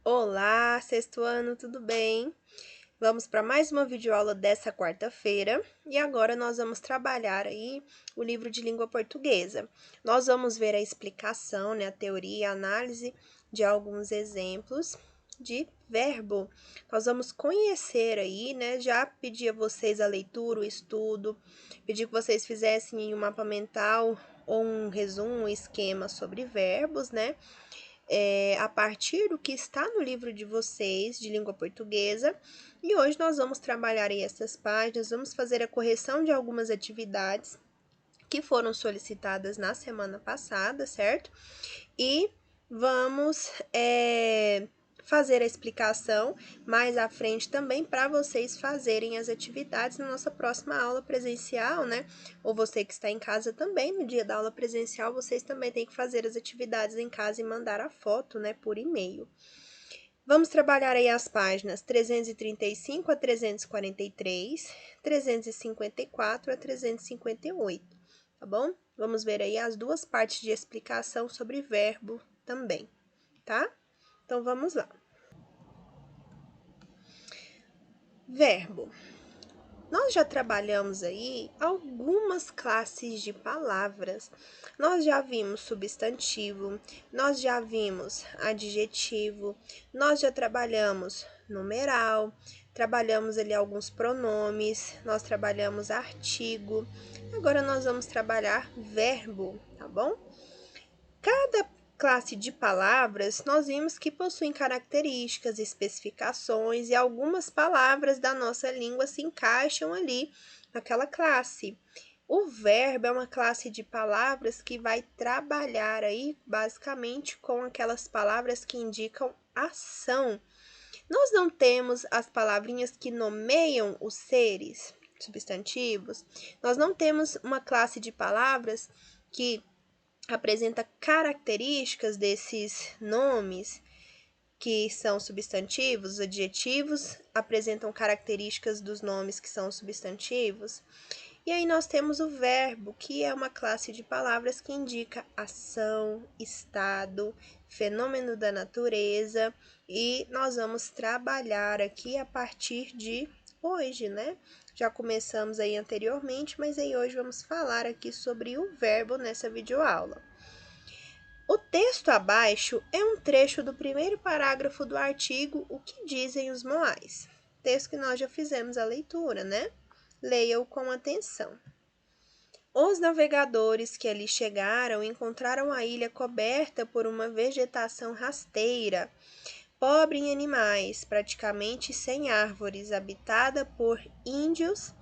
Olá, sexto ano, tudo bem? Vamos para mais uma videoaula dessa quarta-feira e agora nós vamos trabalhar aí o livro de língua portuguesa. Nós vamos ver a explicação, a teoria e a análise de alguns exemplos de verbo. Nós vamos conhecer aí, já pedi a vocês a leitura, o estudo, pedi que vocês fizessem um mapa mental ou um resumo, um esquema sobre verbos, a partir do que está no livro de vocês, de língua portuguesa. E hoje nós vamos trabalhar aí essas páginas, vamos fazer a correção de algumas atividades que foram solicitadas na semana passada, certo? E vamos fazer a explicação mais à frente também para vocês fazerem as atividades na nossa próxima aula presencial, Ou você que está em casa também, no dia da aula presencial, vocês também têm que fazer as atividades em casa e mandar a foto, por e-mail. Vamos trabalhar aí as páginas 335 a 343, 354 a 358, tá bom? Vamos ver aí as duas partes de explicação sobre verbo também, tá? Então, vamos lá. Verbo. Nós já trabalhamos aí algumas classes de palavras. Nós já vimos substantivo, nós já vimos adjetivo, nós já trabalhamos numeral, trabalhamos ali alguns pronomes, nós trabalhamos artigo. Agora nós vamos trabalhar verbo, tá bom? Cada classe de palavras, nós vimos que possuem características, especificações e algumas palavras da nossa língua se encaixam ali naquela classe. O verbo é uma classe de palavras que vai trabalhar aí basicamente com aquelas palavras que indicam ação. Nós não temos as palavrinhas que nomeiam os seres, substantivos. Nós não temos uma classe de palavras que apresenta características desses nomes que são substantivos, os adjetivos apresentam características dos nomes que são substantivos. E aí nós temos o verbo, que é uma classe de palavras que indica ação, estado, fenômeno da natureza, e nós vamos trabalhar aqui a partir de hoje, Já começamos aí anteriormente, mas aí hoje vamos falar aqui sobre o verbo nessa videoaula. O texto abaixo é um trecho do primeiro parágrafo do artigo O que dizem os moais. Texto que nós já fizemos a leitura, Leia-o com atenção. Os navegadores que ali chegaram encontraram a ilha coberta por uma vegetação rasteira, pobre em animais, praticamente sem árvores, habitada por índios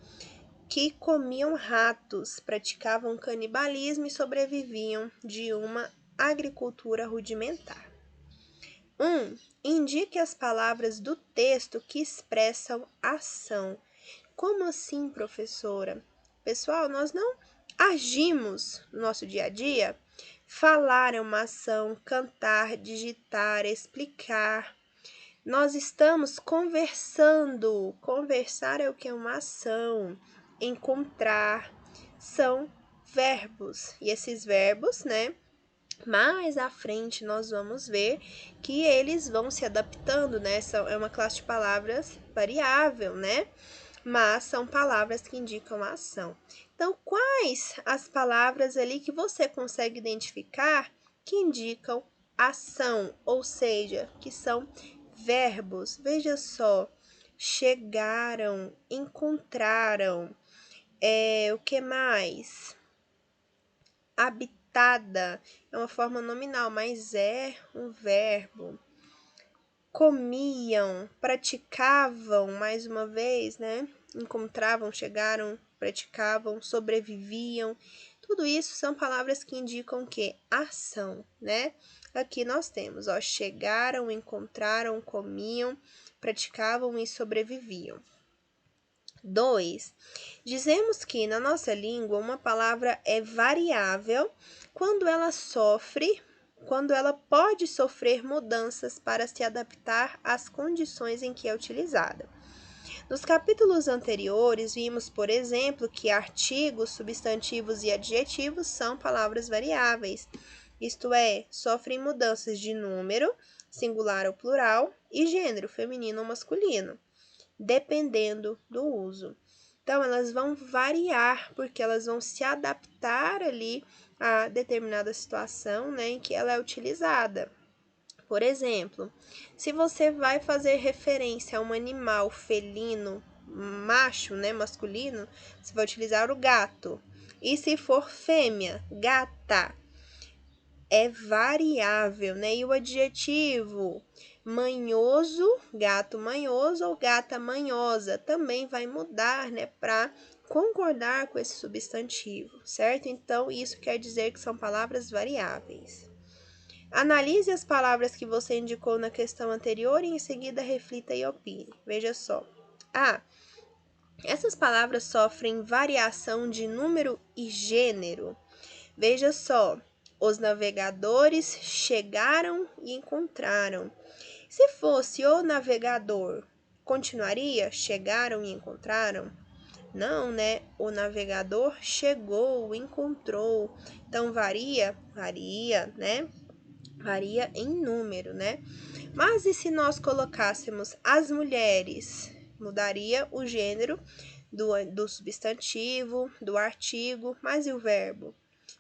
que comiam ratos, praticavam canibalismo e sobreviviam de uma agricultura rudimentar. 1. Indique as palavras do texto que expressam ação. Como assim, professora? Pessoal, nós não agimos no nosso dia a dia? Falar é uma ação, cantar, digitar, explicar. Nós estamos conversando. Conversar é o que? É uma ação. Encontrar são verbos. E esses verbos, mais à frente nós vamos ver que eles vão se adaptando, Essa é uma classe de palavras variável, Mas são palavras que indicam a ação. Então, quais as palavras ali que você consegue identificar que indicam ação, ou seja, que são verbos? Veja só, chegaram, encontraram, o que mais? Habitada é uma forma nominal, mas é um verbo. Comiam, praticavam, mais uma vez, Encontravam, chegaram, praticavam, sobreviviam. Tudo isso são palavras que indicam que ação, Aqui nós temos, chegaram, encontraram, comiam, praticavam e sobreviviam. 2. Dizemos que na nossa língua uma palavra é variável quando ela pode sofrer mudanças para se adaptar às condições em que é utilizada. Nos capítulos anteriores, vimos, por exemplo, que artigos, substantivos e adjetivos são palavras variáveis. isto é, sofrem mudanças de número, singular ou plural, e gênero, feminino ou masculino, dependendo do uso. Então, elas vão variar, porque elas vão se adaptar ali a determinada situação, né, em que ela é utilizada. Por exemplo, se você vai fazer referência a um animal felino, macho, né, masculino, você vai utilizar o gato. E se for fêmea, gata. É variável, né? E o adjetivo manhoso, gato manhoso ou gata manhosa, também vai mudar, né, para concordar com esse substantivo, certo? Então, isso quer dizer que são palavras variáveis. Analise as palavras que você indicou na questão anterior e em seguida reflita e opine. Veja só. A. Essas palavras sofrem variação de número e gênero. Veja só. Os navegadores chegaram e encontraram. Se fosse o navegador, continuaria? Chegaram e encontraram? Não, né? O navegador chegou, encontrou. Então varia? Varia, né? Varia em número, né? Mas e se nós colocássemos as mulheres? Mudaria o gênero do substantivo, do artigo, mas e o verbo?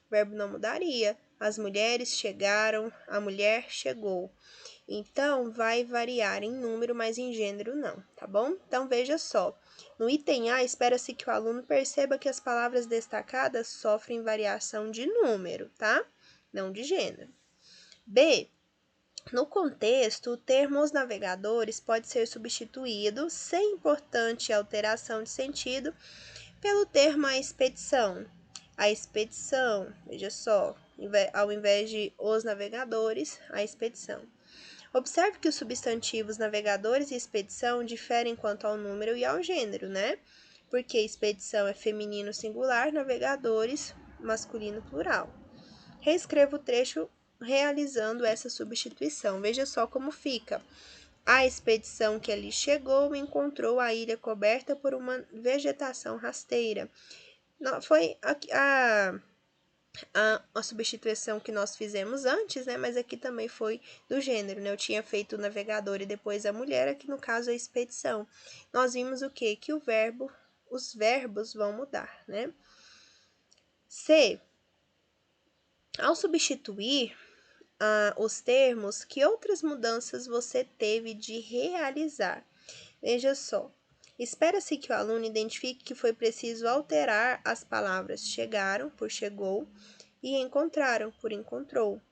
O verbo não mudaria. As mulheres chegaram, a mulher chegou. Então, vai variar em número, mas em gênero não, tá bom? Então, veja só. No item A, espera-se que o aluno perceba que as palavras destacadas sofrem variação de número, tá? Não de gênero. B. No contexto, o termo os navegadores pode ser substituído, sem importante alteração de sentido, pelo termo a expedição. A expedição, veja só, ao invés de os navegadores, a expedição. Observe que os substantivos navegadores e expedição diferem quanto ao número e ao gênero, né? Porque expedição é feminino singular, navegadores masculino plural. Reescreva o trecho realizando essa substituição. Veja só como fica. A expedição que ali chegou encontrou a ilha coberta por uma vegetação rasteira. Foi a substituição que nós fizemos antes, né? Mas aqui também foi do gênero, né? Eu tinha feito o navegador e depois a mulher, aqui no caso a expedição. Nós vimos o quê? Que os verbos vão mudar, né? C. Ao substituir os termos, que outras mudanças você teve de realizar? Veja só. Espera-se que o aluno identifique que foi preciso alterar as palavras chegaram por chegou e encontraram por encontrou.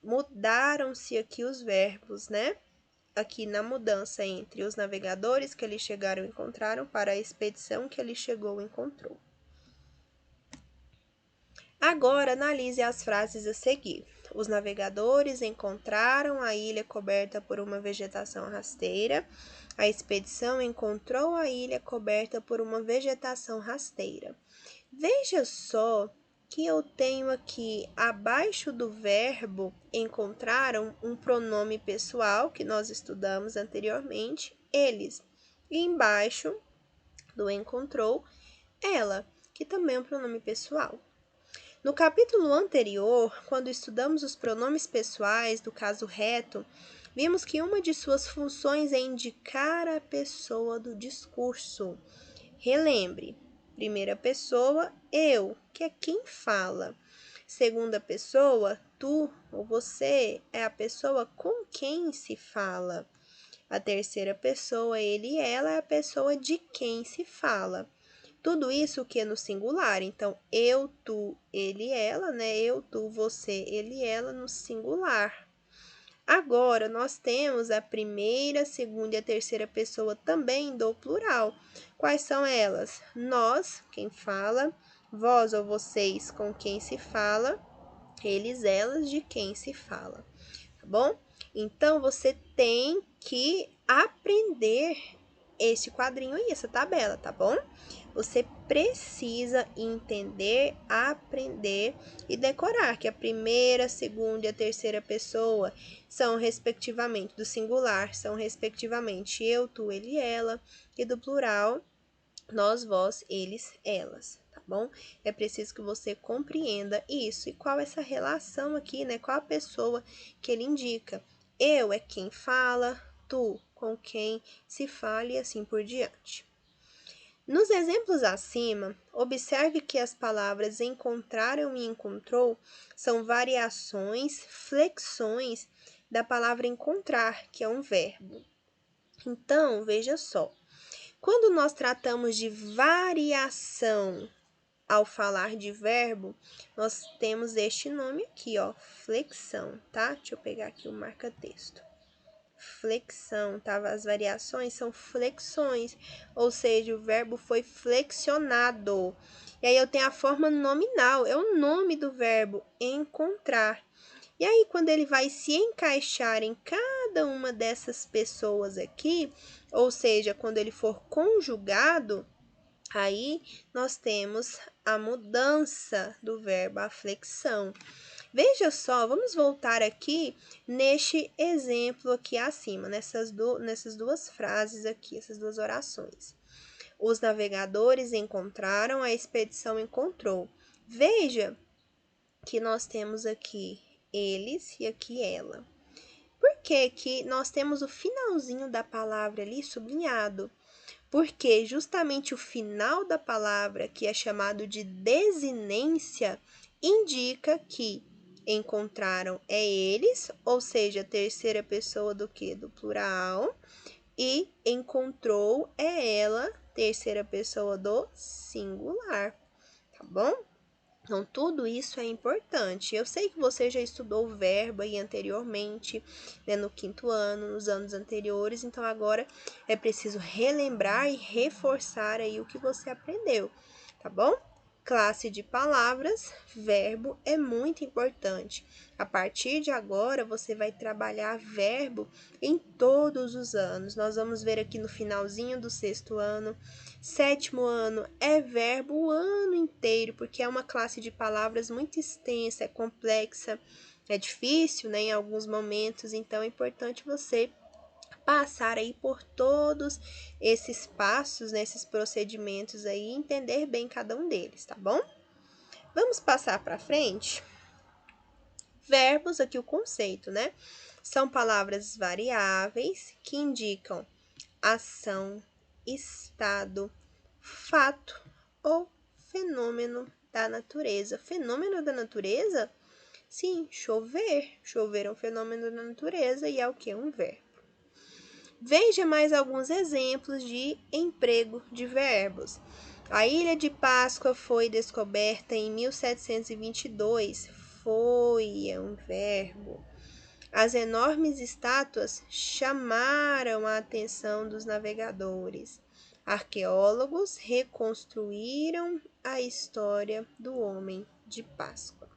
Mudaram-se aqui os verbos, né? Aqui na mudança entre os navegadores que ali chegaram e encontraram para a expedição que ali chegou e encontrou. Agora analise as frases a seguir. Os navegadores encontraram a ilha coberta por uma vegetação rasteira. A expedição encontrou a ilha coberta por uma vegetação rasteira. Veja só que eu tenho aqui abaixo do verbo encontraram um pronome pessoal que nós estudamos anteriormente, eles. E embaixo do encontrou, ela, que também é um pronome pessoal. No capítulo anterior, quando estudamos os pronomes pessoais do caso reto, vimos que uma de suas funções é indicar a pessoa do discurso. Relembre, primeira pessoa, eu, que é quem fala. Segunda pessoa, tu ou você, é a pessoa com quem se fala. A terceira pessoa, ele e ela, é a pessoa de quem se fala. Tudo isso que é no singular. Então, eu, tu, ele, ela, né? Eu, tu, você, ele, ela no singular. Agora, nós temos a primeira, segunda e a terceira pessoa também do plural. Quais são elas? Nós, quem fala, vós ou vocês, com quem se fala, eles, elas, de quem se fala. Tá bom? Então, você tem que aprender este quadrinho aí, essa tabela, tá bom? Você precisa entender, aprender e decorar que a primeira, segunda e a terceira pessoa são respectivamente do singular, são respectivamente eu, tu, ele, ela, e do plural, nós, vós, eles, elas, tá bom? É preciso que você compreenda isso. E qual essa relação aqui, né? Qual a pessoa que ele indica? Eu é quem fala, tu com quem se fala e assim por diante. Nos exemplos acima, observe que as palavras encontraram e encontrou são variações, flexões da palavra encontrar, que é um verbo. Então, veja só, quando nós tratamos de variação ao falar de verbo, nós temos este nome aqui, ó, flexão, tá? Deixa eu pegar aqui o marca-texto. Flexão, tá? As variações são flexões, ou seja, o verbo foi flexionado. E aí eu tenho a forma nominal, é o nome do verbo encontrar. E aí, quando ele vai se encaixar em cada uma dessas pessoas aqui, ou seja, quando ele for conjugado, aí nós temos a mudança do verbo, a flexão. Veja só, vamos voltar aqui neste exemplo aqui acima, nessas duas frases aqui, essas duas orações. Os navegadores encontraram, a expedição encontrou. Veja que nós temos aqui eles e aqui ela. Por que que nós temos o finalzinho da palavra ali sublinhado? Porque justamente o final da palavra, que é chamado de desinência, indica que encontraram é eles, ou seja, terceira pessoa do que? Do plural, e encontrou é ela, terceira pessoa do singular, tá bom? Então, tudo isso é importante. Eu sei que você já estudou o verbo aí anteriormente, né, no quinto ano, nos anos anteriores, então agora é preciso relembrar e reforçar aí o que você aprendeu, tá bom? Classe de palavras, verbo é muito importante. A partir de agora, você vai trabalhar verbo em todos os anos. Nós vamos ver aqui no finalzinho do sexto ano. Sétimo ano é verbo o ano inteiro, porque é uma classe de palavras muito extensa, é complexa, é difícil, né, em alguns momentos, então é importante você passar aí por todos esses passos, né, esses procedimentos aí, e entender bem cada um deles, tá bom? Vamos passar para frente? Verbos, aqui o conceito, né? São palavras variáveis que indicam ação, estado, fato ou fenômeno da natureza. Fenômeno da natureza? Sim, chover. Chover é um fenômeno da natureza e é o que? Um verbo. Veja mais alguns exemplos de emprego de verbos. A Ilha de Páscoa foi descoberta em 1722. Foi é um verbo. As enormes estátuas chamaram a atenção dos navegadores. Arqueólogos reconstruíram a história do homem de Páscoa.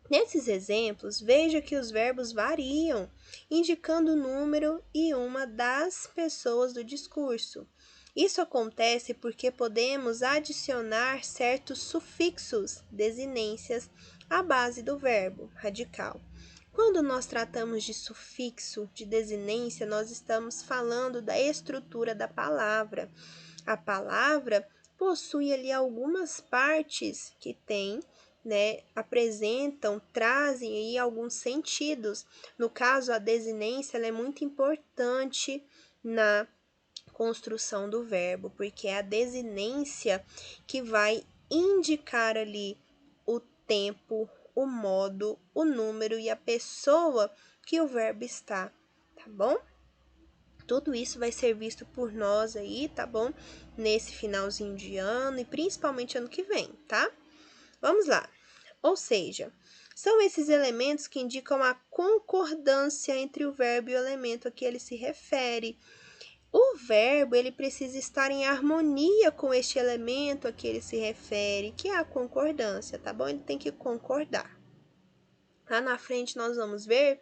Nesses exemplos, veja que os verbos variam, indicando o número e uma das pessoas do discurso. Isso acontece porque podemos adicionar certos sufixos, desinências, à base do verbo radical. Quando nós tratamos de sufixo, de desinência, nós estamos falando da estrutura da palavra. A palavra possui ali algumas partes que têm, né, apresentam, trazem aí alguns sentidos. No caso, a desinência ela é muito importante na construção do verbo, porque é a desinência que vai indicar ali o tempo, o modo, o número e a pessoa que o verbo está, tá bom? Tudo isso vai ser visto por nós aí, tá bom? Nesse finalzinho de ano e principalmente ano que vem, tá? Vamos lá. Ou seja, são esses elementos que indicam a concordância entre o verbo e o elemento a que ele se refere. O verbo, ele precisa estar em harmonia com este elemento a que ele se refere, que é a concordância, tá bom? Ele tem que concordar. Lá na frente nós vamos ver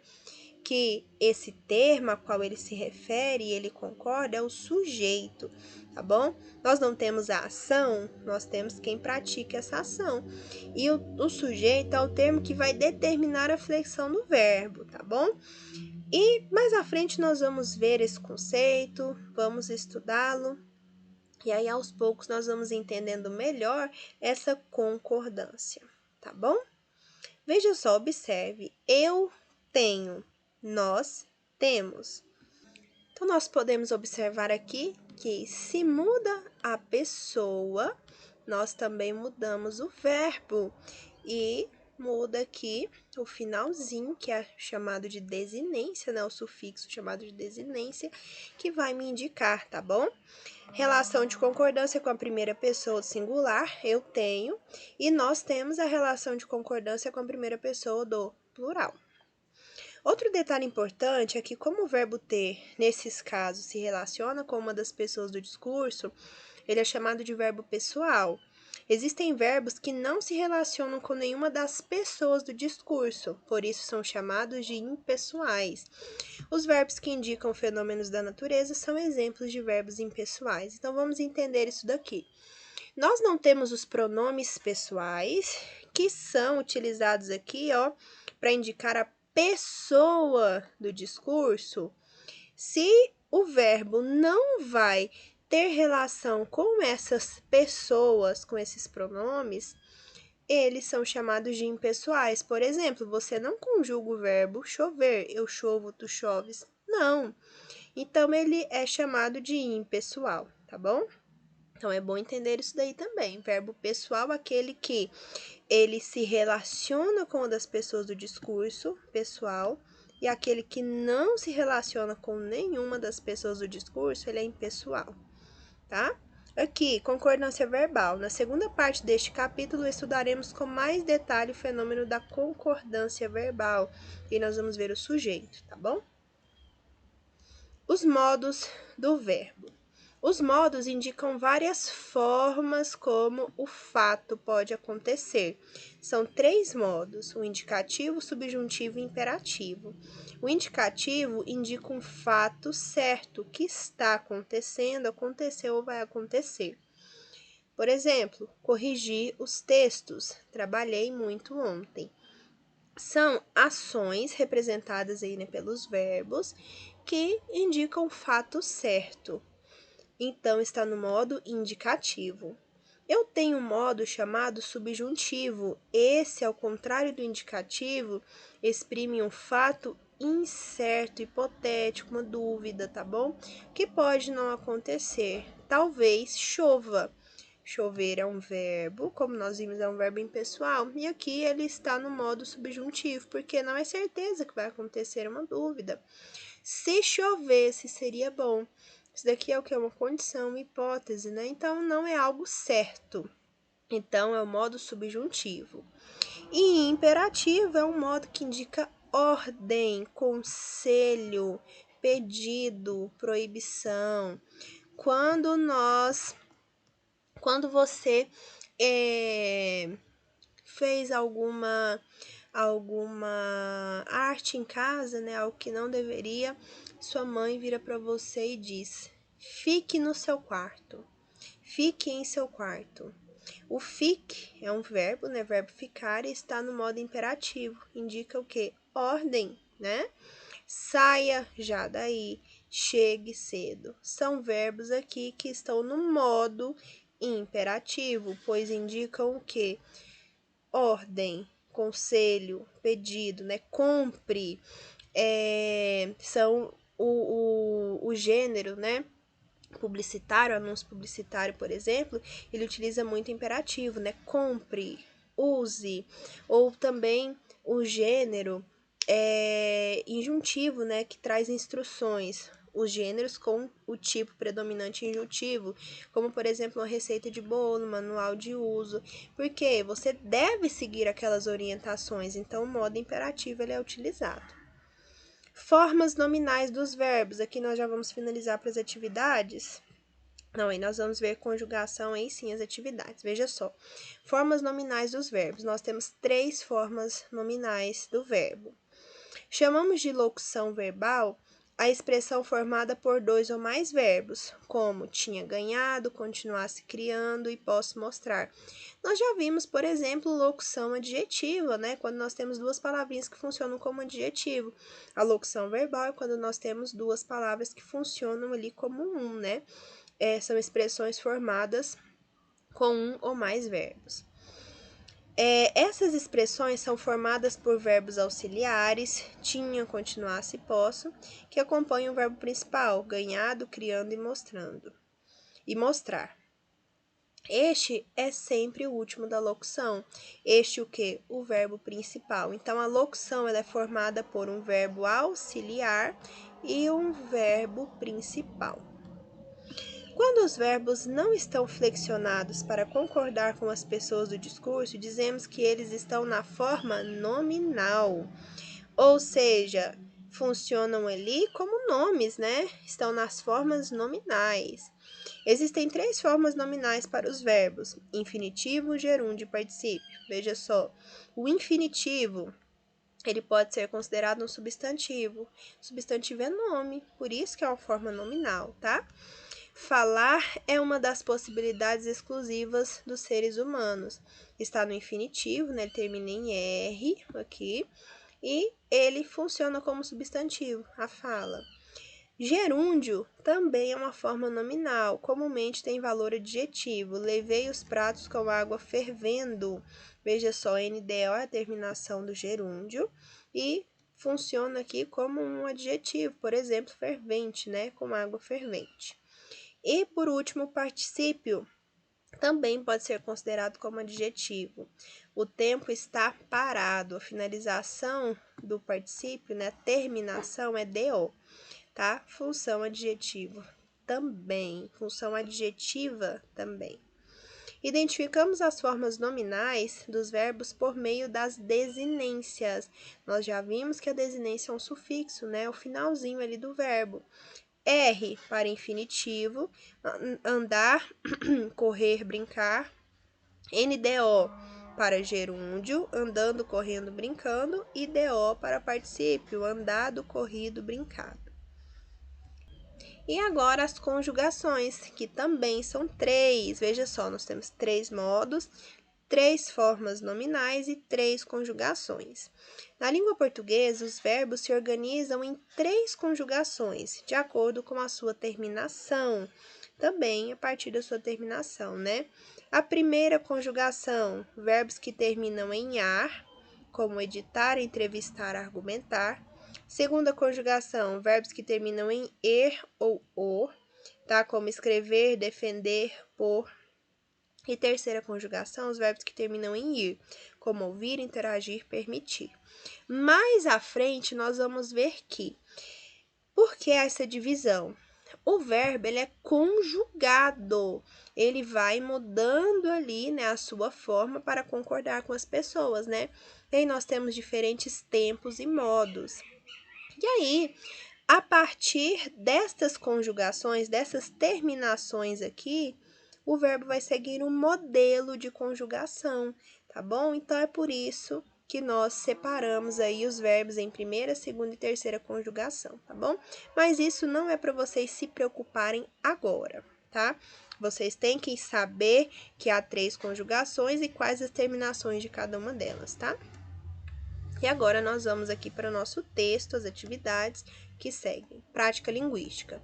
que esse termo a qual ele se refere e ele concorda é o sujeito, tá bom? Nós não temos a ação, nós temos quem pratica essa ação. E o sujeito é o termo que vai determinar a flexão do verbo, tá bom? E mais à frente nós vamos ver esse conceito, vamos estudá-lo E aí, aos poucos, nós vamos entendendo melhor essa concordância, tá bom? Veja só, observe. Eu tenho, nós temos. Então, nós podemos observar aqui que se muda a pessoa, nós também mudamos o verbo. E muda aqui o finalzinho, que é chamado de desinência, né? O sufixo chamado de desinência, que vai me indicar, tá bom? Relação de concordância com a primeira pessoa do singular, eu tenho. E nós temos a relação de concordância com a primeira pessoa do plural. Outro detalhe importante é que, como o verbo ter, nesses casos, se relaciona com uma das pessoas do discurso, ele é chamado de verbo pessoal. Existem verbos que não se relacionam com nenhuma das pessoas do discurso, por isso são chamados de impessoais. Os verbos que indicam fenômenos da natureza são exemplos de verbos impessoais. Então, vamos entender isso daqui. Nós não temos os pronomes pessoais, que são utilizados aqui, ó, para indicar a pessoa do discurso. Se o verbo não vai ter relação com essas pessoas, com esses pronomes, eles são chamados de impessoais. Por exemplo, você não conjuga o verbo chover, eu chovo, tu choves. Não. Então, ele é chamado de impessoal, tá bom? Então, é bom entender isso daí também. Verbo pessoal, aquele que ele se relaciona com uma das pessoas do discurso pessoal, e aquele que não se relaciona com nenhuma das pessoas do discurso, ele é impessoal, tá? Aqui, concordância verbal. Na segunda parte deste capítulo, estudaremos com mais detalhe o fenômeno da concordância verbal, e nós vamos ver o sujeito, tá bom? Os modos do verbo. Os modos indicam várias formas como o fato pode acontecer. São 3 modos: o indicativo, subjuntivo e imperativo. O indicativo indica um fato certo que está acontecendo, aconteceu ou vai acontecer. Por exemplo, corrigir os textos. Trabalhei muito ontem. São ações representadas aí, né, pelos verbos que indicam o fato certo. Então, está no modo indicativo. Eu tenho um modo chamado subjuntivo. Esse, ao contrário do indicativo, exprime um fato incerto, hipotético, uma dúvida, tá bom? Que pode não acontecer. Talvez chova. Chover é um verbo, como nós vimos, é um verbo impessoal. E aqui ele está no modo subjuntivo, porque não é certeza que vai acontecer, é uma dúvida. Se chovesse, seria bom. Isso daqui é o que? É uma condição, uma hipótese, né? Então, não é algo certo. Então, é o modo subjuntivo. E imperativo é um modo que indica ordem, conselho, pedido, proibição. Quando você fez alguma arte em casa, né, algo que não deveria, sua mãe vira para você e diz: fique no seu quarto, fique em seu quarto. O fique é um verbo, né, verbo ficar, e está no modo imperativo, indica o que? Ordem, né? Saia já daí, chegue cedo. São verbos aqui que estão no modo imperativo, pois indicam o que? Ordem, conselho, pedido, né? Compre, são o gênero, né? Publicitário, anúncio publicitário, por exemplo, ele utiliza muito imperativo, né? Compre, use, ou também o gênero injuntivo, né? Que traz instruções. Os gêneros com o tipo predominante injuntivo, como por exemplo uma receita de bolo, manual de uso, porque você deve seguir aquelas orientações, então o modo imperativo ele é utilizado. Formas nominais dos verbos, aqui nós já vamos finalizar para as atividades. Não, aí nós vamos ver conjugação aí sim, as atividades. Veja só, formas nominais dos verbos. Nós temos 3 formas nominais do verbo. Chamamos de locução verbal a expressão formada por 2 ou mais verbos, como tinha ganhado, continuasse criando e posso mostrar. Nós já vimos, por exemplo, locução adjetiva, né? Quando nós temos 2 palavrinhas que funcionam como adjetivo. A locução verbal é quando nós temos 2 palavras que funcionam ali como um, né? são expressões formadas com um ou mais verbos. Essas expressões são formadas por verbos auxiliares, tinha, continuasse, posso, que acompanham o verbo principal, ganhado, criando e mostrando. E mostrar. Este é sempre o último da locução. Este o quê? O verbo principal. Então, a locução ela é formada por um verbo auxiliar e um verbo principal. Quando os verbos não estão flexionados para concordar com as pessoas do discurso, dizemos que eles estão na forma nominal, ou seja, funcionam ali como nomes, né? Estão nas formas nominais. Existem 3 formas nominais para os verbos: infinitivo, gerúndio e particípio. Veja só, o infinitivo ele pode ser considerado um substantivo. Substantivo é nome, por isso que é uma forma nominal, tá? Falar é uma das possibilidades exclusivas dos seres humanos. Está no infinitivo, né? Ele termina em R aqui. E ele funciona como substantivo, a fala. Gerúndio também é uma forma nominal, comumente tem valor adjetivo. Levei os pratos com água fervendo. Veja só, NDO é a terminação do gerúndio e funciona aqui como um adjetivo, por exemplo, fervente, né? Com água fervente. E, por último, o particípio também pode ser considerado como adjetivo. O tempo está parado. A finalização do particípio, né, a terminação é DO, tá? Função adjetivo também. Função adjetiva também. Identificamos as formas nominais dos verbos por meio das desinências. Nós já vimos que a desinência é um sufixo, né? O finalzinho ali do verbo. R para infinitivo, andar, correr, brincar. NDO para gerúndio, andando, correndo, brincando. E DO para particípio, andado, corrido, brincado. E agora as conjugações, que também são 3. Veja só, nós temos 3 modos, 3 formas nominais e 3 conjugações. Na língua portuguesa, os verbos se organizam em 3 conjugações, de acordo com a sua terminação. Também a partir da sua terminação, né? A primeira conjugação, verbos que terminam em ar, como editar, entrevistar, argumentar. Segunda conjugação, verbos que terminam em er ou o, tá? Como escrever, defender, pôr. E terceira conjugação, os verbos que terminam em ir, como ouvir, interagir, permitir. Mais à frente, nós vamos ver que, por que essa divisão? O verbo, ele é conjugado, ele vai mudando ali, né, a sua forma para concordar com as pessoas, né? E aí nós temos diferentes tempos e modos. E aí, a partir destas conjugações, dessas terminações aqui, o verbo vai seguir um modelo de conjugação, tá bom? Então, é por isso que nós separamos aí os verbos em primeira, segunda e terceira conjugação, tá bom? Mas isso não é para vocês se preocuparem agora, tá? Vocês têm que saber que há 3 conjugações e quais as terminações de cada uma delas, tá? E agora nós vamos aqui para o nosso texto, as atividades que seguem. Prática linguística.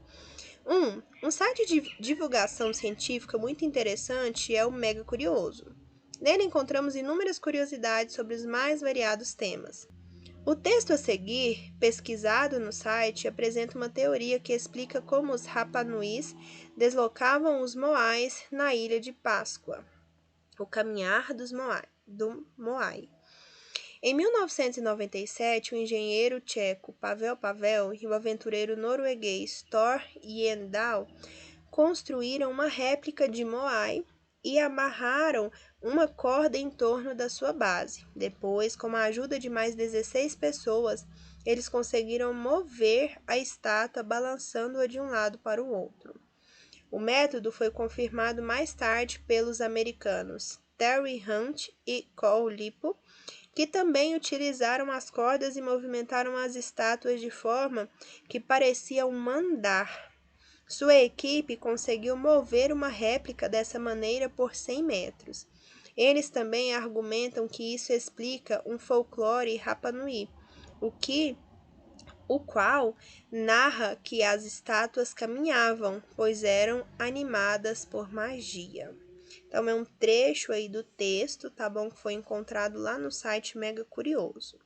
Um site de divulgação científica muito interessante é o Mega Curioso. Nele encontramos inúmeras curiosidades sobre os mais variados temas. O texto a seguir, pesquisado no site, apresenta uma teoria que explica como os Rapanuis deslocavam os Moais na ilha de Páscoa. O caminhar do Moai. Em 1997, o engenheiro tcheco Pavel Pavel e o aventureiro norueguês Thor Heyerdahl construíram uma réplica de Moai e amarraram uma corda em torno da sua base. Depois, com a ajuda de mais 16 pessoas, eles conseguiram mover a estátua balançando-a de um lado para o outro. O método foi confirmado mais tarde pelos americanos Terry Hunt e Cole Lippo, que também utilizaram as cordas e movimentaram as estátuas de forma que parecia um andar. Sua equipe conseguiu mover uma réplica dessa maneira por 100 metros. Eles também argumentam que isso explica um folclore Rapanui, o que o qual narra que as estátuas caminhavam, pois eram animadas por magia. Então, é um trecho aí do texto, tá bom? Que foi encontrado lá no site Mega Curioso.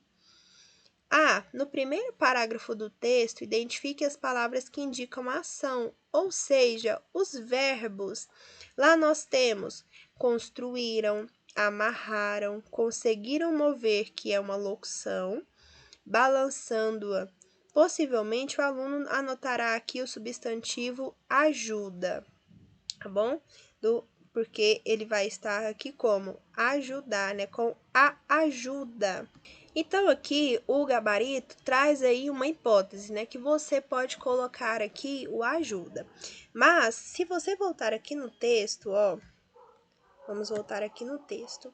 No primeiro parágrafo do texto, identifique as palavras que indicam a ação, ou seja, os verbos. Lá nós temos construíram, amarraram, conseguiram mover, que é uma locução, balançando-a. Possivelmente o aluno anotará aqui o substantivo ajuda, tá bom? Porque ele vai estar aqui como ajudar, né? Com a ajuda. Então, aqui o gabarito traz aí uma hipótese, né? Que você pode colocar aqui o ajuda. Mas, se você voltar aqui no texto, ó, vamos voltar aqui no texto.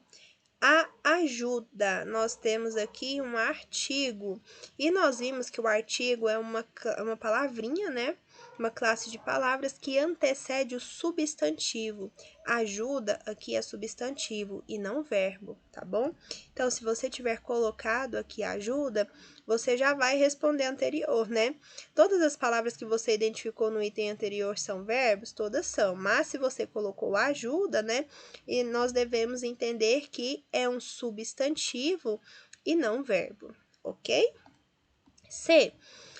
A ajuda, nós temos aqui um artigo, e nós vimos que o artigo é uma palavrinha, né? Uma classe de palavras que antecede o substantivo. Ajuda aqui é substantivo e não verbo, tá bom? Então, se você tiver colocado aqui ajuda, você já vai responder anterior, né? Todas as palavras que você identificou no item anterior são verbos? Todas são, mas se você colocou ajuda, né? E nós devemos entender que é um substantivo e não verbo, ok? C.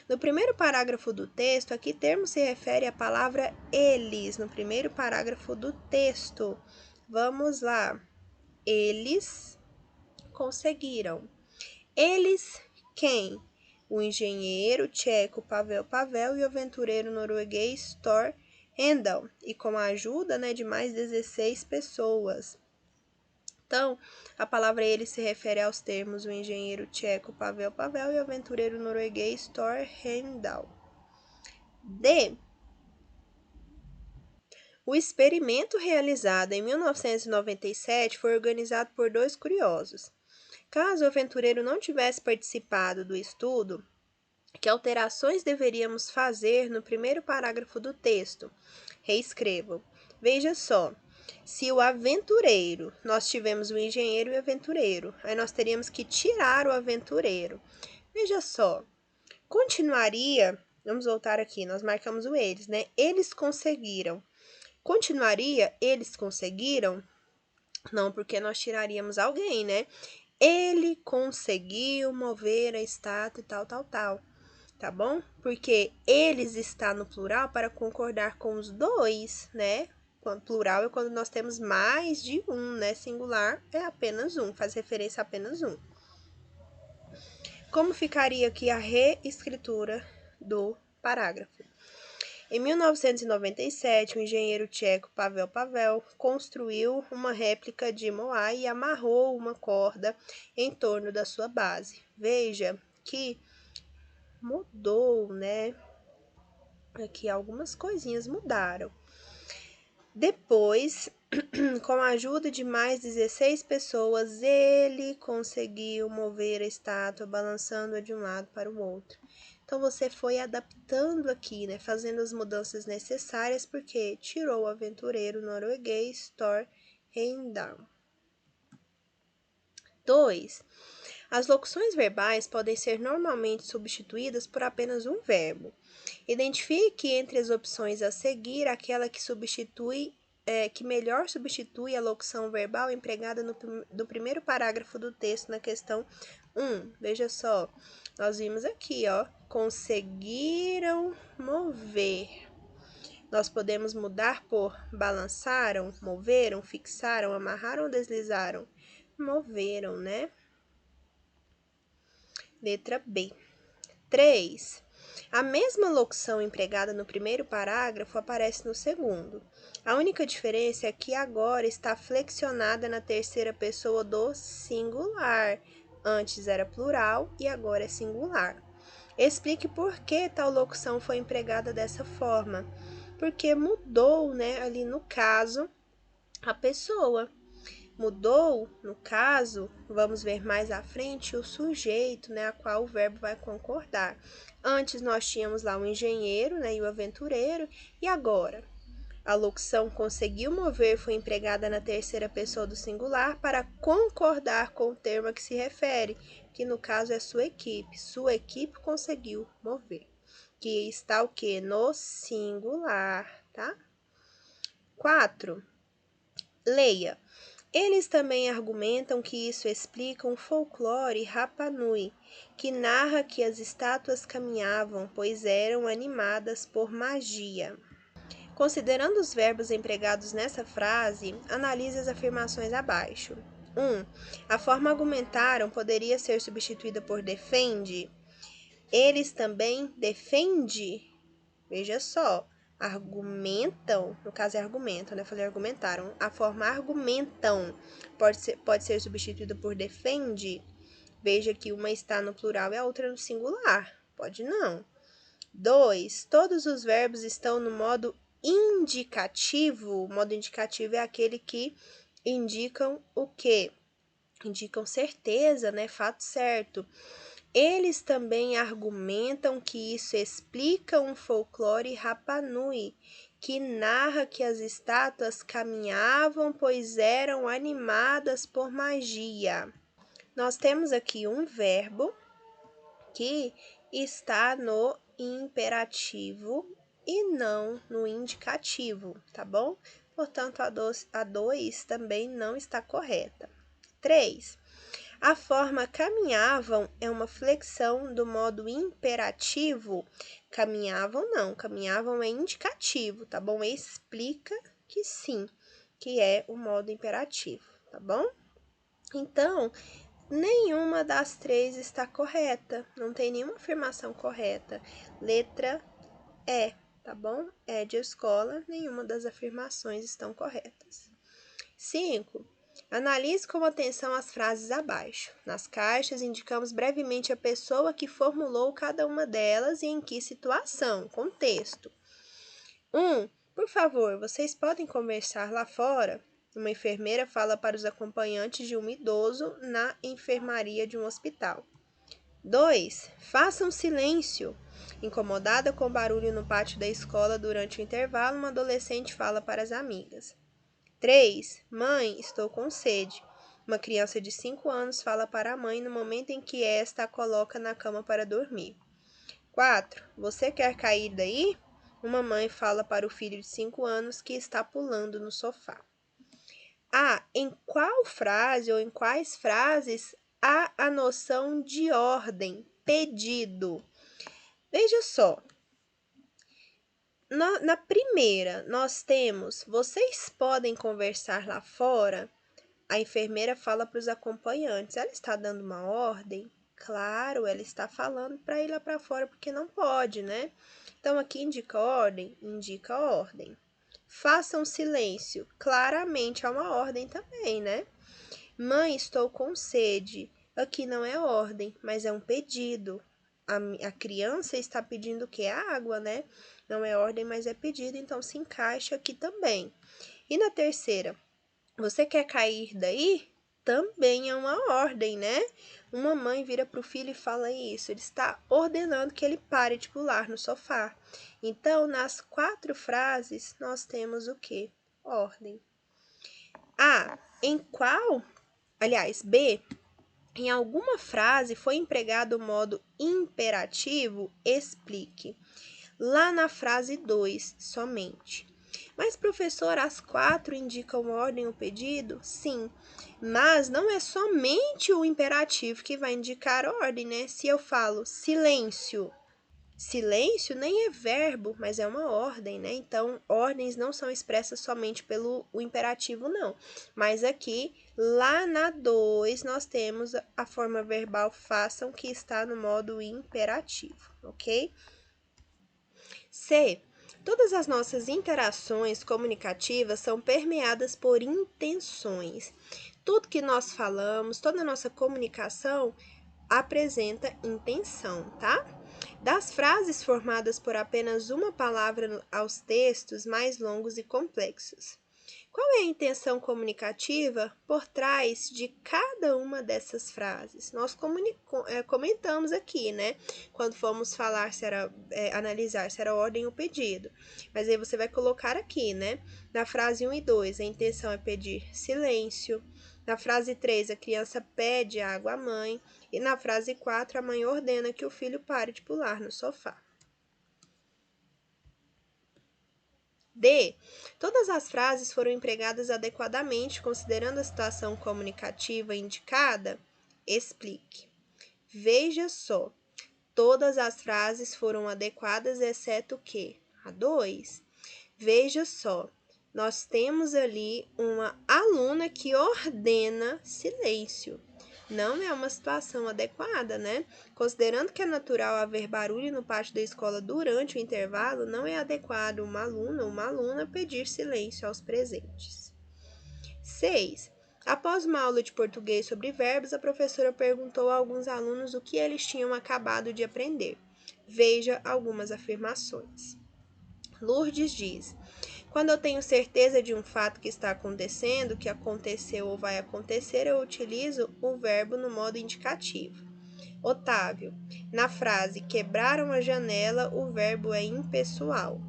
No primeiro parágrafo do texto, a que termo se refere a palavra eles? No primeiro parágrafo do texto. Vamos lá. Eles conseguiram. Eles quem? O engenheiro tcheco Pavel Pavel e o aventureiro norueguês Thor Heyerdahl, e com a ajuda, né, de mais 16 pessoas. Então, a palavra ele se refere aos termos o engenheiro tcheco Pavel Pavel e o aventureiro norueguês Thor Heyerdahl. D. O experimento realizado em 1997 foi organizado por dois curiosos. Caso o aventureiro não tivesse participado do estudo, que alterações deveríamos fazer no primeiro parágrafo do texto? Reescrevam. Veja só, se o aventureiro, nós tivemos o engenheiro e o aventureiro, aí nós teríamos que tirar o aventureiro. Veja só, continuaria, vamos voltar aqui, nós marcamos o eles, né? Eles conseguiram. Continuaria, eles conseguiram? Não, porque nós tiraríamos alguém, né? Ele conseguiu mover a estátua e tal, tal, tal. Tá bom? Porque eles está no plural para concordar com os dois, né? Plural é quando nós temos mais de um, né? Singular é apenas um, faz referência a apenas um. Como ficaria aqui a reescritura do parágrafo? Em 1997, o engenheiro tcheco Pavel Pavel construiu uma réplica de Moai e amarrou uma corda em torno da sua base. Veja que mudou, né? Aqui algumas coisinhas mudaram. Depois, com a ajuda de mais 16 pessoas, ele conseguiu mover a estátua, balançando-a de um lado para o outro. Então, você foi adaptando aqui, né? Fazendo as mudanças necessárias, porque tirou o aventureiro norueguês Thor Heyerdahl. 2. As locuções verbais podem ser normalmente substituídas por apenas um verbo. Identifique entre as opções a seguir aquela que que melhor substitui a locução verbal empregada no primeiro parágrafo do texto na questão 1. Veja só, nós vimos aqui, ó, conseguiram mover. Nós podemos mudar por balançaram, moveram, fixaram, amarraram, deslizaram. Moveram, né? Letra B. 3. A mesma locução empregada no primeiro parágrafo aparece no segundo. A única diferença é que agora está flexionada na terceira pessoa do singular. Antes era plural e agora é singular. Explique por que tal locução foi empregada dessa forma. Porque mudou, né, ali no caso, a pessoa. Mudou, no caso, vamos ver mais à frente, o sujeito, né, a qual o verbo vai concordar. Antes nós tínhamos lá o engenheiro, né, e o aventureiro, e agora? A locução conseguiu mover foi empregada na terceira pessoa do singular para concordar com o termo a que se refere. que no caso é sua equipe. Sua equipe conseguiu mover. Que está o quê? No singular, tá? 4. Leia. Eles também argumentam que isso explica um folclore Rapa Nui, que narra que as estátuas caminhavam, pois eram animadas por magia. Considerando os verbos empregados nessa frase, analise as afirmações abaixo. 1. A forma argumentaram poderia ser substituída por defende. Eles também defende. Veja só, argumentam, no caso é argumentam, né? Eu falei argumentaram. A forma argumentam pode ser substituída por defende. Veja que uma está no plural e a outra no singular. Pode não. 2. Todos os verbos estão no modo indicativo. O modo indicativo é aquele que indicam o quê? Indicam certeza, né? Fato certo. Eles também argumentam que isso explica um folclore Rapa Nui, que narra que as estátuas caminhavam, pois eram animadas por magia. Nós temos aqui um verbo que está no imperativo e não no indicativo, tá bom? Portanto, a 2 também não está correta. 3. A forma caminhavam é uma flexão do modo imperativo. Caminhavam não, caminhavam é indicativo, tá bom? Explica que sim, que é o modo imperativo, tá bom? Então, nenhuma das três está correta, não tem nenhuma afirmação correta. Letra E, tá bom? É de escola, nenhuma das afirmações estão corretas. 5. Analise com atenção as frases abaixo. Nas caixas, indicamos brevemente a pessoa que formulou cada uma delas e em que situação, contexto. 1. Por favor, vocês podem conversar lá fora? Uma enfermeira fala para os acompanhantes de um idoso na enfermaria de um hospital. 2. Façam silêncio. Incomodada com o barulho no pátio da escola durante o intervalo, uma adolescente fala para as amigas. 3. Mãe, estou com sede. Uma criança de 5 anos fala para a mãe no momento em que esta a coloca na cama para dormir. 4. Você quer cair daí? Uma mãe fala para o filho de 5 anos que está pulando no sofá. Em qual frase ou em quais frases há a noção de ordem, pedido? Veja só. Na primeira, nós temos: vocês podem conversar lá fora? A enfermeira fala para os acompanhantes. Ela está dando uma ordem? Claro, ela está falando para ir lá para fora porque não pode, né? Então, aqui indica ordem? Indica ordem. Façam silêncio. Claramente é uma ordem também, né? Mãe, estou com sede. Aqui não é ordem, mas é um pedido. A criança está pedindo o quê? Água, né? Não é ordem, mas é pedido, então se encaixa aqui também. E na terceira, você quer cair daí? Também é uma ordem, né? Uma mãe vira para o filho e fala isso. Ele está ordenando que ele pare de pular no sofá. Então, nas 4 frases, nós temos o quê? Ordem. Em qual? Aliás, B. Em alguma frase foi empregado o modo imperativo? Explique. Lá na frase 2, somente. Mas, professor, as 4 indicam ordem ou pedido? Sim, mas não é somente o imperativo que vai indicar ordem, né? Se eu falo silêncio, silêncio nem é verbo, mas é uma ordem, né? Então, ordens não são expressas somente pelo o imperativo, não. Mas aqui, lá na 2, nós temos a forma verbal façam, que está no modo imperativo, ok? C. Todas as nossas interações comunicativas são permeadas por intenções. Tudo que nós falamos, toda a nossa comunicação apresenta intenção, tá? Das frases formadas por apenas uma palavra aos textos mais longos e complexos. Qual é a intenção comunicativa por trás de cada uma dessas frases? Nós comentamos aqui, né? Quando fomos falar se era analisar se era ordem ou pedido. Mas aí você vai colocar aqui, né? Na frase 1 e 2, a intenção é pedir silêncio. Na frase 3, a criança pede água à mãe. E na frase 4, a mãe ordena que o filho pare de pular no sofá. D. Todas as frases foram empregadas adequadamente, considerando a situação comunicativa indicada? Explique. Veja só, todas as frases foram adequadas, exceto o quê? A 2. Veja só, nós temos ali uma aluna que ordena silêncio. Não é uma situação adequada, né? Considerando que é natural haver barulho no pátio da escola durante o intervalo, não é adequado uma aluna ou uma aluna pedir silêncio aos presentes. 6. Após uma aula de português sobre verbos, a professora perguntou a alguns alunos o que eles tinham acabado de aprender. Veja algumas afirmações. Lourdes diz: quando eu tenho certeza de um fato que está acontecendo, que aconteceu ou vai acontecer, eu utilizo o verbo no modo indicativo. Otávio: na frase quebraram a janela, o verbo é impessoal.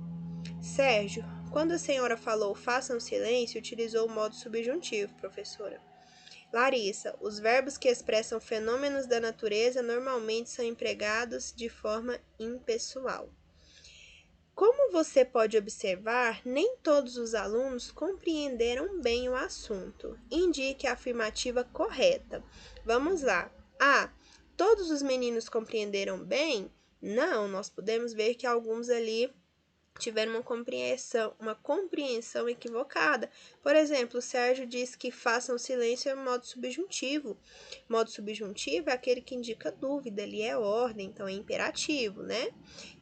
Sérgio: quando a senhora falou façam silêncio, utilizou o modo subjuntivo, professora. Larissa: os verbos que expressam fenômenos da natureza normalmente são empregados de forma impessoal. Como você pode observar, nem todos os alunos compreenderam bem o assunto. Indique a afirmativa correta. Vamos lá. A. Todos os meninos compreenderam bem? Não, nós podemos ver que alguns ali tiveram uma compreensão equivocada. Por exemplo, o Sérgio diz que façam silêncio é modo subjuntivo. Modo subjuntivo é aquele que indica dúvida, ele é ordem, então é imperativo, né?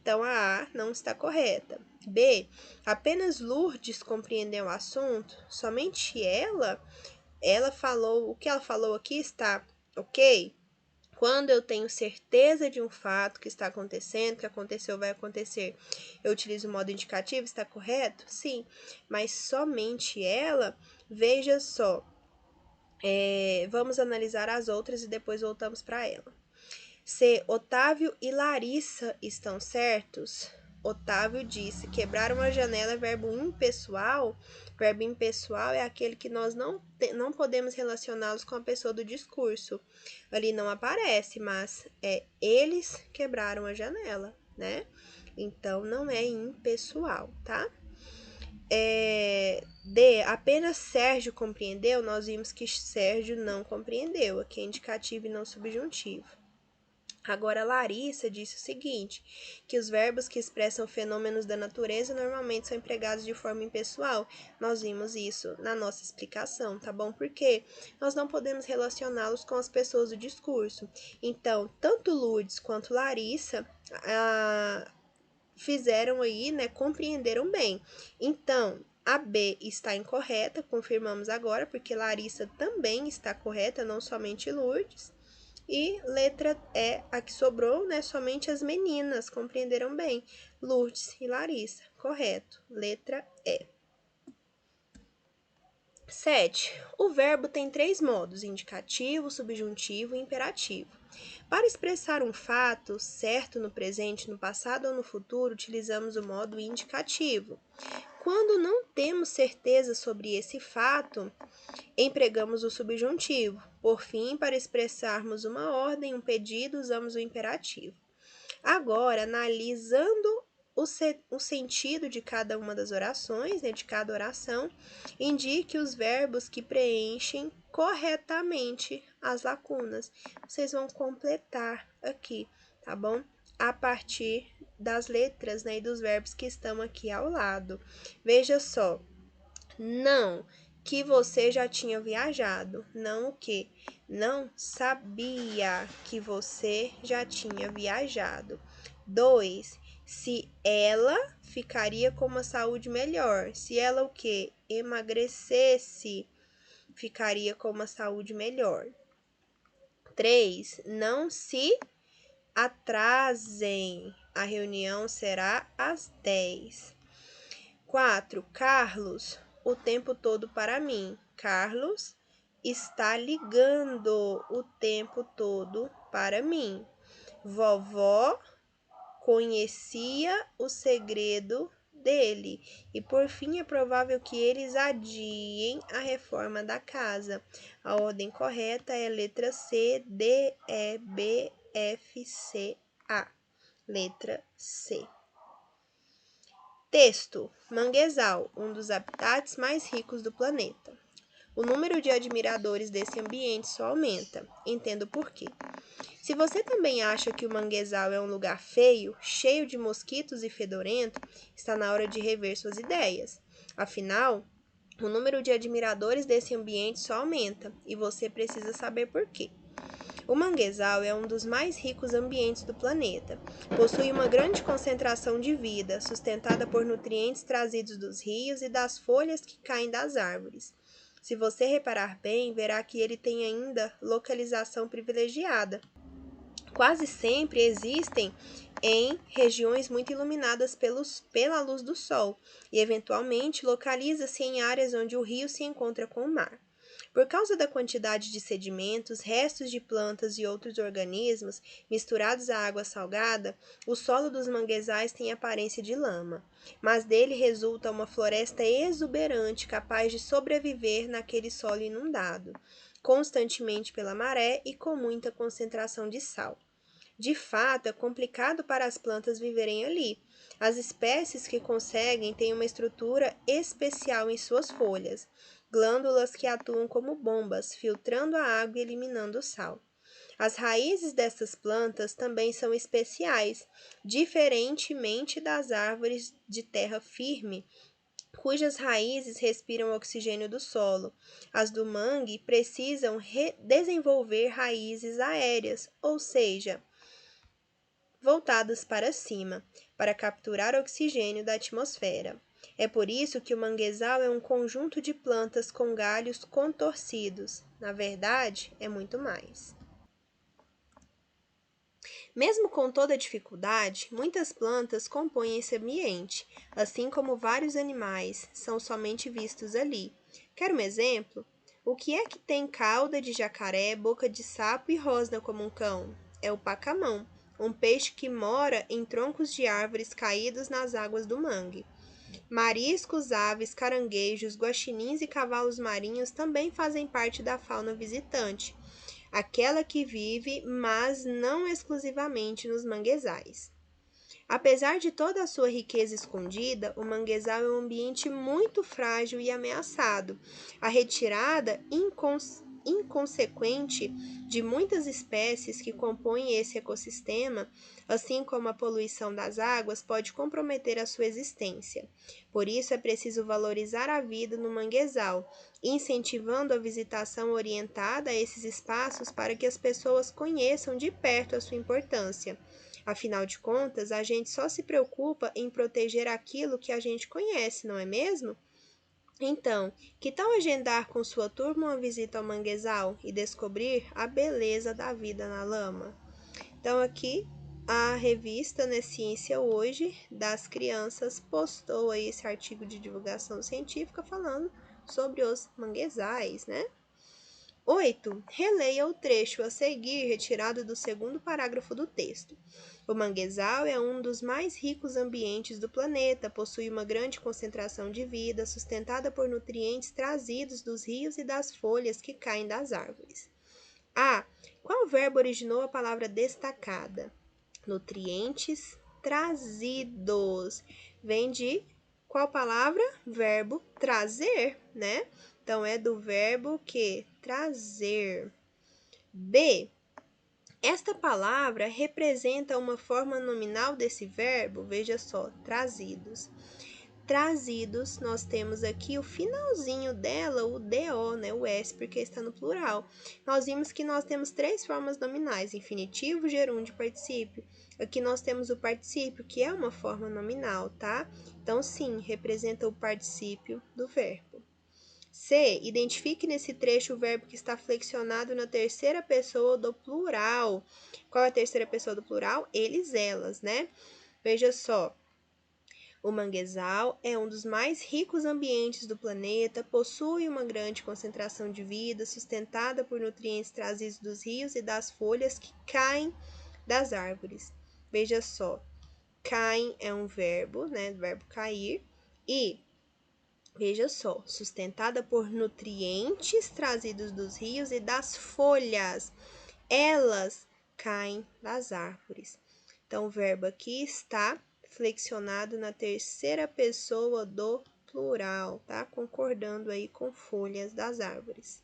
Então a A não está correta. B. Apenas Lourdes compreendeu o assunto? Somente ela falou, o que ela falou aqui está ok? Quando eu tenho certeza de um fato que está acontecendo, que aconteceu, vai acontecer, eu utilizo o modo indicativo, está correto? Sim, mas somente ela, veja só, vamos analisar as outras e depois voltamos para ela. Se Otávio e Larissa estão certos, Otávio disse: quebraram a janela é verbo impessoal. Verbo impessoal é aquele que nós não podemos relacioná-los com a pessoa do discurso. Ali não aparece, mas eles quebraram a janela, né? Então não é impessoal, tá? D. Apenas Sérgio compreendeu. Nós vimos que Sérgio não compreendeu. Aqui é indicativo e não subjuntivo. Agora, Larissa disse o seguinte, que os verbos que expressam fenômenos da natureza normalmente são empregados de forma impessoal. Nós vimos isso na nossa explicação, tá bom? Porque nós não podemos relacioná-los com as pessoas do discurso. Então, tanto Lourdes quanto Larissa fizeram aí, né, compreenderam bem. Então, a B está incorreta, confirmamos agora, porque Larissa também está correta, não somente Lourdes. E letra E, a que sobrou, né? Somente as meninas compreenderam bem. Lourdes e Larissa. Correto. Letra E. 7. O verbo tem 3 modos: indicativo, subjuntivo e imperativo. Para expressar um fato certo no presente, no passado ou no futuro, utilizamos o modo indicativo. Quando não temos certeza sobre esse fato, empregamos o subjuntivo. Por fim, para expressarmos uma ordem, um pedido, usamos o imperativo. Agora, analisando o sentido de cada uma das orações, né, de cada oração, indique os verbos que preenchem corretamente as lacunas. Vocês vão completar aqui, tá bom? A partir das letras, né, e dos verbos que estão aqui ao lado. Veja só. Não, que você já tinha viajado. Não o quê? Não sabia que você já tinha viajado. 2. Se ela ficaria com uma saúde melhor. Se ela o quê? Emagrecesse, ficaria com uma saúde melhor. 3. Não se atrasem. A reunião será às 10. 4. Carlos, o tempo todo para mim. Carlos está ligando o tempo todo para mim. Vovó conhecia o segredo dele. E por fim, é provável que eles adiem a reforma da casa. A ordem correta é letra C, D, E, B, F, C, A. Letra C. Texto: Manguezal, um dos habitats mais ricos do planeta. O número de admiradores desse ambiente só aumenta. Entendo por quê. Se você também acha que o manguezal é um lugar feio, cheio de mosquitos e fedorento, está na hora de rever suas ideias. Afinal, o número de admiradores desse ambiente só aumenta e você precisa saber por quê. O manguezal é um dos mais ricos ambientes do planeta. Possui uma grande concentração de vida, sustentada por nutrientes trazidos dos rios e das folhas que caem das árvores. Se você reparar bem, verá que ele tem ainda localização privilegiada. Quase sempre existem em regiões muito iluminadas pela luz do sol e, eventualmente, localiza-se em áreas onde o rio se encontra com o mar. Por causa da quantidade de sedimentos, restos de plantas e outros organismos misturados à água salgada, o solo dos manguezais tem aparência de lama, mas dele resulta uma floresta exuberante capaz de sobreviver naquele solo inundado, constantemente pela maré e com muita concentração de sal. De fato, é complicado para as plantas viverem ali. As espécies que conseguem têm uma estrutura especial em suas folhas, glândulas que atuam como bombas, filtrando a água e eliminando o sal. As raízes dessas plantas também são especiais, diferentemente das árvores de terra firme, cujas raízes respiram o oxigênio do solo. As do mangue precisam desenvolver raízes aéreas, ou seja, voltadas para cima, para capturar oxigênio da atmosfera. É por isso que o manguezal é um conjunto de plantas com galhos contorcidos. Na verdade, é muito mais. Mesmo com toda a dificuldade, muitas plantas compõem esse ambiente, assim como vários animais são somente vistos ali. Quer um exemplo? O que é que tem cauda de jacaré, boca de sapo e rosna como um cão? É o pacamão, um peixe que mora em troncos de árvores caídos nas águas do mangue. Mariscos, aves, caranguejos, guaxinins e cavalos marinhos também fazem parte da fauna visitante, aquela que vive, mas não exclusivamente nos manguezais. Apesar de toda a sua riqueza escondida, o manguezal é um ambiente muito frágil e ameaçado. A retirada inconsequente de muitas espécies que compõem esse ecossistema, assim como a poluição das águas, pode comprometer a sua existência. Por isso, é preciso valorizar a vida no manguezal, incentivando a visitação orientada a esses espaços para que as pessoas conheçam de perto a sua importância. Afinal de contas, a gente só se preocupa em proteger aquilo que a gente conhece, não é mesmo? Então, que tal agendar com sua turma uma visita ao manguezal e descobrir a beleza da vida na lama? Então, aqui a revista, né, Ciência Hoje das Crianças postou aí esse artigo de divulgação científica falando sobre os manguezais, né? 8. Releia o trecho a seguir retirado do segundo parágrafo do texto. O manguezal é um dos mais ricos ambientes do planeta, possui uma grande concentração de vida, sustentada por nutrientes trazidos dos rios e das folhas que caem das árvores. A. Qual verbo originou a palavra destacada? Nutrientes trazidos. Vem de qual palavra? Verbo trazer, né? Então, é do verbo que? Trazer. B. Esta palavra representa uma forma nominal desse verbo, veja só, trazidos. Trazidos, nós temos aqui o finalzinho dela, o DO, né, o S, porque está no plural. Nós vimos que nós temos três formas nominais, infinitivo, gerúndio e particípio. Aqui nós temos o particípio, que é uma forma nominal, tá? Então, sim, representa o particípio do verbo. C. Identifique nesse trecho o verbo que está flexionado na terceira pessoa do plural. Qual é a terceira pessoa do plural? Eles, elas, né? Veja só. O manguezal é um dos mais ricos ambientes do planeta, possui uma grande concentração de vida, sustentada por nutrientes trazidos dos rios e das folhas que caem das árvores. Veja só. caem é um verbo, né? Verbo cair. E, veja só, sustentada por nutrientes trazidos dos rios e das folhas. Elas caem das árvores. Então, o verbo aqui está flexionado na terceira pessoa do plural, tá? Concordando aí com folhas das árvores.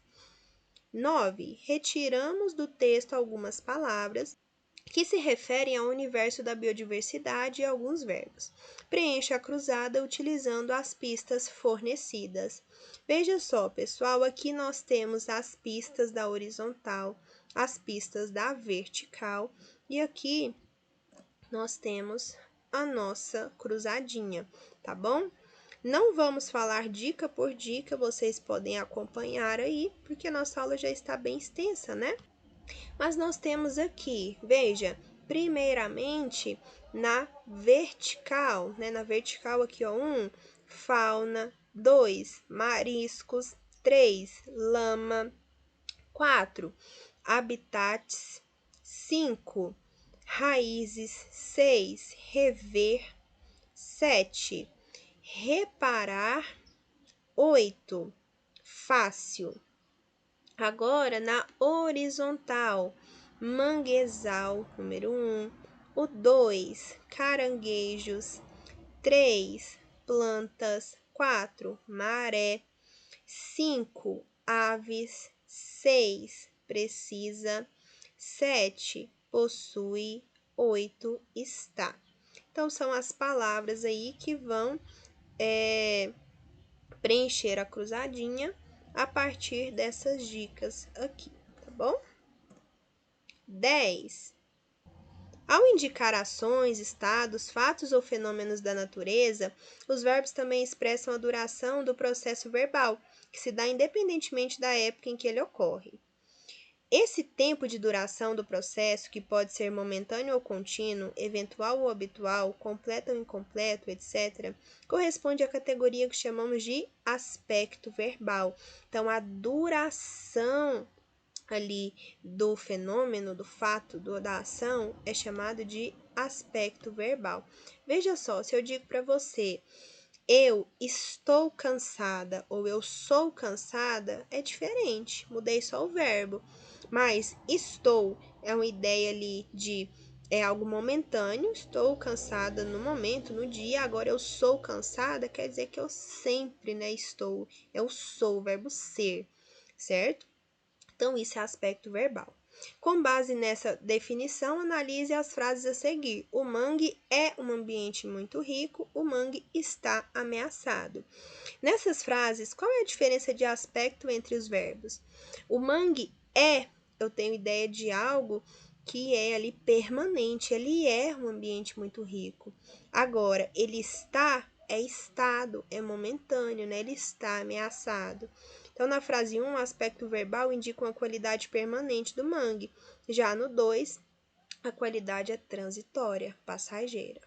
9. Retiramos do texto algumas palavras que se referem ao universo da biodiversidade e alguns verbos. Preencha a cruzada utilizando as pistas fornecidas. Veja só, pessoal, aqui nós temos as pistas da horizontal, as pistas da vertical e aqui nós temos a nossa cruzadinha, tá bom? Não vamos falar dica por dica, vocês podem acompanhar aí, porque a nossa aula já está bem extensa, né? Mas nós temos aqui, veja, primeiramente na vertical, né? Na vertical aqui, ó, 1, fauna, 2, mariscos, 3, lama, 4, habitats, 5, raízes, 6, rever, 7, reparar, 8, fácil. Agora, na horizontal, manguezal, número 1, o 2, caranguejos, 3, plantas, 4, maré, 5, aves, 6, precisa, 7, possui, 8, está. Então, são as palavras aí que vão preencher a cruzadinha a partir dessas dicas aqui, tá bom? 10. Ao indicar ações, estados, fatos ou fenômenos da natureza, os verbos também expressam a duração do processo verbal, que se dá independentemente da época em que ele ocorre. Esse tempo de duração do processo, que pode ser momentâneo ou contínuo, eventual ou habitual, completo ou incompleto, etc., corresponde à categoria que chamamos de aspecto verbal. Então, a duração ali do fenômeno, do fato, da ação, é chamado de aspecto verbal. Veja só, se eu digo para você, eu estou cansada ou eu sou cansada, é diferente, mudei só o verbo. Mas estou é uma ideia ali de algo momentâneo, estou cansada no momento, no dia, agora eu sou cansada, quer dizer que eu sempre, né, estou, eu sou, o verbo ser, certo? Então, isso é aspecto verbal. Com base nessa definição, analise as frases a seguir. O mangue é um ambiente muito rico, o mangue está ameaçado. Nessas frases, qual é a diferença de aspecto entre os verbos? O mangue eu tenho ideia de algo que é ali permanente, ele é um ambiente muito rico. Agora, ele está, é estado, é momentâneo, né? Ele está ameaçado. Então, na frase 1, o aspecto verbal indica uma qualidade permanente do mangue. Já no 2, a qualidade é transitória, passageira.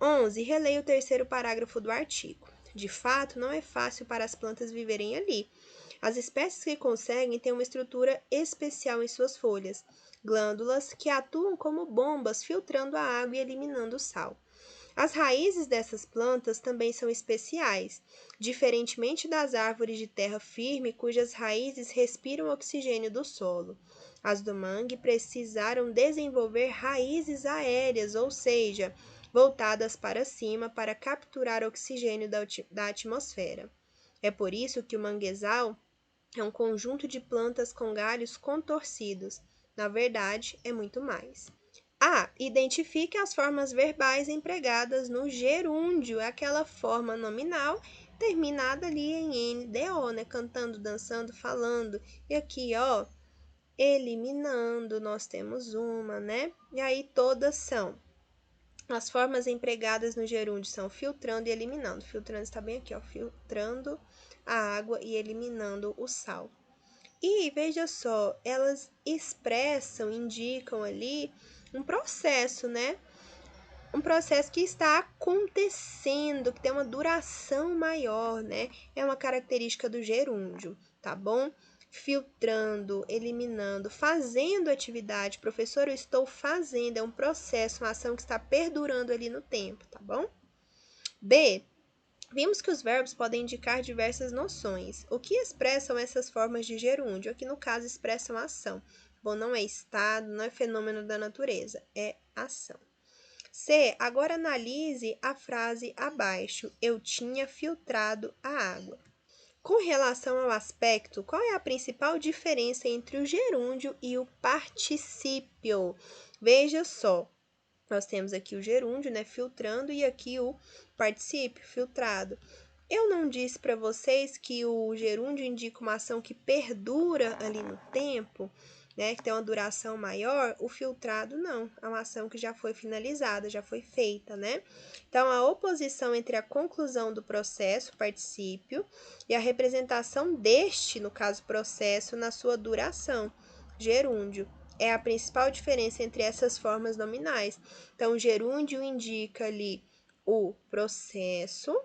11. Releia o terceiro parágrafo do artigo. De fato, não é fácil para as plantas viverem ali. As espécies que conseguem têm uma estrutura especial em suas folhas, glândulas que atuam como bombas filtrando a água e eliminando o sal. As raízes dessas plantas também são especiais, diferentemente das árvores de terra firme, cujas raízes respiram o oxigênio do solo. As do mangue precisaram desenvolver raízes aéreas, ou seja, voltadas para cima para capturar oxigênio da atmosfera. É por isso que o manguezal é um conjunto de plantas com galhos contorcidos. Na verdade, é muito mais. Identifique as formas verbais empregadas no gerúndio, é aquela forma nominal terminada ali em NDO, né? Cantando, dançando, falando. E aqui, ó, eliminando, nós temos uma, né? E aí todas são. As formas empregadas no gerúndio são filtrando e eliminando. Filtrando está bem aqui, ó, filtrando a água e eliminando o sal. E veja só, elas expressam, indicam ali um processo, né? Um processo que está acontecendo, que tem uma duração maior, né? É uma característica do gerúndio, tá bom? filtrando, eliminando, fazendo atividade. Professor, eu estou fazendo, é um processo, uma ação que está perdurando ali no tempo, tá bom? B. Vimos que os verbos podem indicar diversas noções. O que expressam essas formas de gerúndio? Aqui no caso expressam ação. Bom, não é estado, não é fenômeno da natureza, é ação. C. Agora analise a frase abaixo. Eu tinha filtrado a água. Com relação ao aspecto, qual é a principal diferença entre o gerúndio e o particípio? Veja só, nós temos aqui o gerúndio, né, filtrando, e aqui o particípio, filtrado. Eu não disse para vocês que o gerúndio indica uma ação que perdura ali no tempo, né, que tem uma duração maior? O filtrado não, é uma ação que já foi finalizada, já foi feita, né? Então, a oposição entre a conclusão do processo, particípio, e a representação deste, no caso processo, na sua duração, gerúndio, é a principal diferença entre essas formas nominais. Então, o gerúndio indica ali o processo,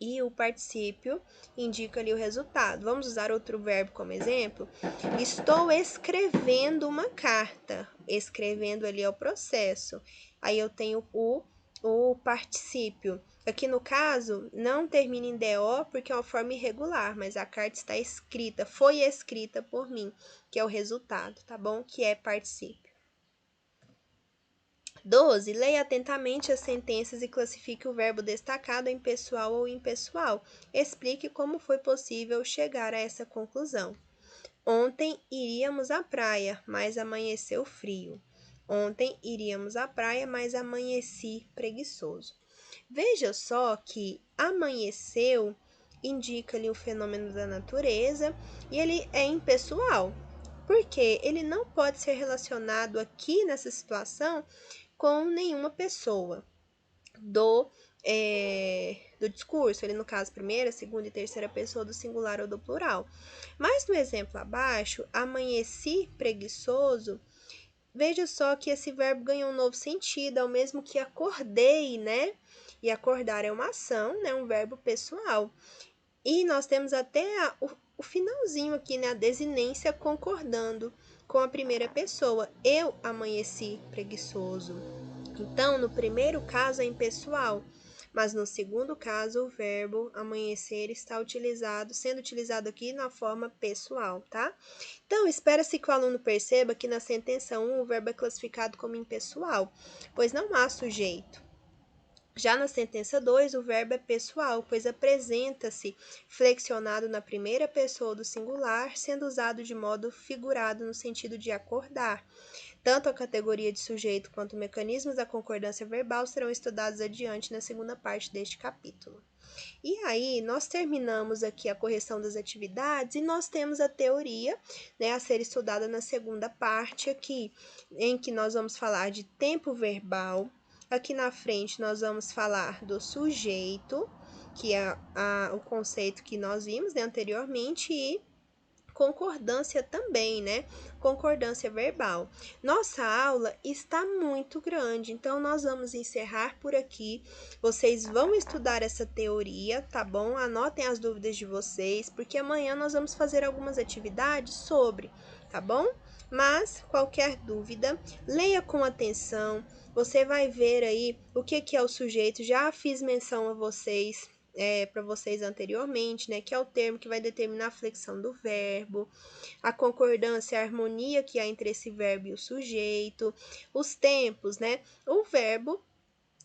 e o particípio indica ali o resultado. Vamos usar outro verbo como exemplo? Estou escrevendo uma carta. Escrevendo ali é o processo. Aí eu tenho o particípio. Aqui no caso, não termina em DO porque é uma forma irregular, mas a carta está escrita, foi escrita por mim, que é o resultado, tá bom? Que é particípio. 12. Leia atentamente as sentenças e classifique o verbo destacado em pessoal ou impessoal. Explique como foi possível chegar a essa conclusão. Ontem iríamos à praia, mas amanheceu frio. Ontem iríamos à praia, mas amanheci preguiçoso. Veja só que amanheceu indica ali o fenômeno da natureza e ele é impessoal, porque ele não pode ser relacionado aqui nessa situação com nenhuma pessoa do discurso, ali no caso, primeira, segunda e terceira pessoa do singular ou do plural. Mas no exemplo abaixo, amanheci preguiçoso, veja só que esse verbo ganhou um novo sentido, é o mesmo que acordei, né? E acordar é uma ação, né? Um verbo pessoal. E nós temos até o finalzinho aqui, né? A desinência concordando com a primeira pessoa. Eu amanheci preguiçoso. Então, no primeiro caso é impessoal, mas no segundo caso o verbo amanhecer está sendo utilizado aqui na forma pessoal, tá? Então, espera-se que o aluno perceba que na sentença 1 o verbo é classificado como impessoal, pois não há sujeito. Já na sentença 2, o verbo é pessoal, pois apresenta-se flexionado na primeira pessoa do singular, sendo usado de modo figurado no sentido de acordar. Tanto a categoria de sujeito quanto os mecanismos da concordância verbal serão estudados adiante na segunda parte deste capítulo. E aí, nós terminamos aqui a correção das atividades e nós temos a teoria, né, a ser estudada na segunda parte aqui, em que nós vamos falar de tempo verbal. Aqui na frente nós vamos falar do sujeito, que é o conceito que nós vimos, né, anteriormente, e concordância também, né? Concordância verbal. Nossa aula está muito grande, então nós vamos encerrar por aqui. Vocês vão estudar essa teoria, tá bom? Anotem as dúvidas de vocês, porque amanhã nós vamos fazer algumas atividades sobre, tá bom? Mas qualquer dúvida, leia com atenção. Você vai ver aí o que é o sujeito. Já fiz menção a vocês para vocês anteriormente, né? Que é o termo que vai determinar a flexão do verbo, a concordância, a harmonia que há entre esse verbo e o sujeito, os tempos, né? O verbo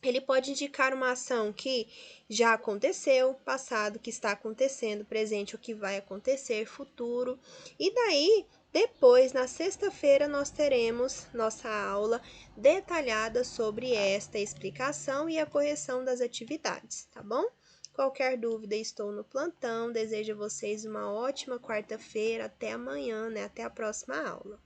ele pode indicar uma ação que já aconteceu, passado, que está acontecendo, presente, o que vai acontecer, futuro. E daí, depois, na sexta-feira, nós teremos nossa aula detalhada sobre esta explicação e a correção das atividades, tá bom? Qualquer dúvida, estou no plantão. Desejo a vocês uma ótima quarta-feira. Até amanhã, né? Até a próxima aula.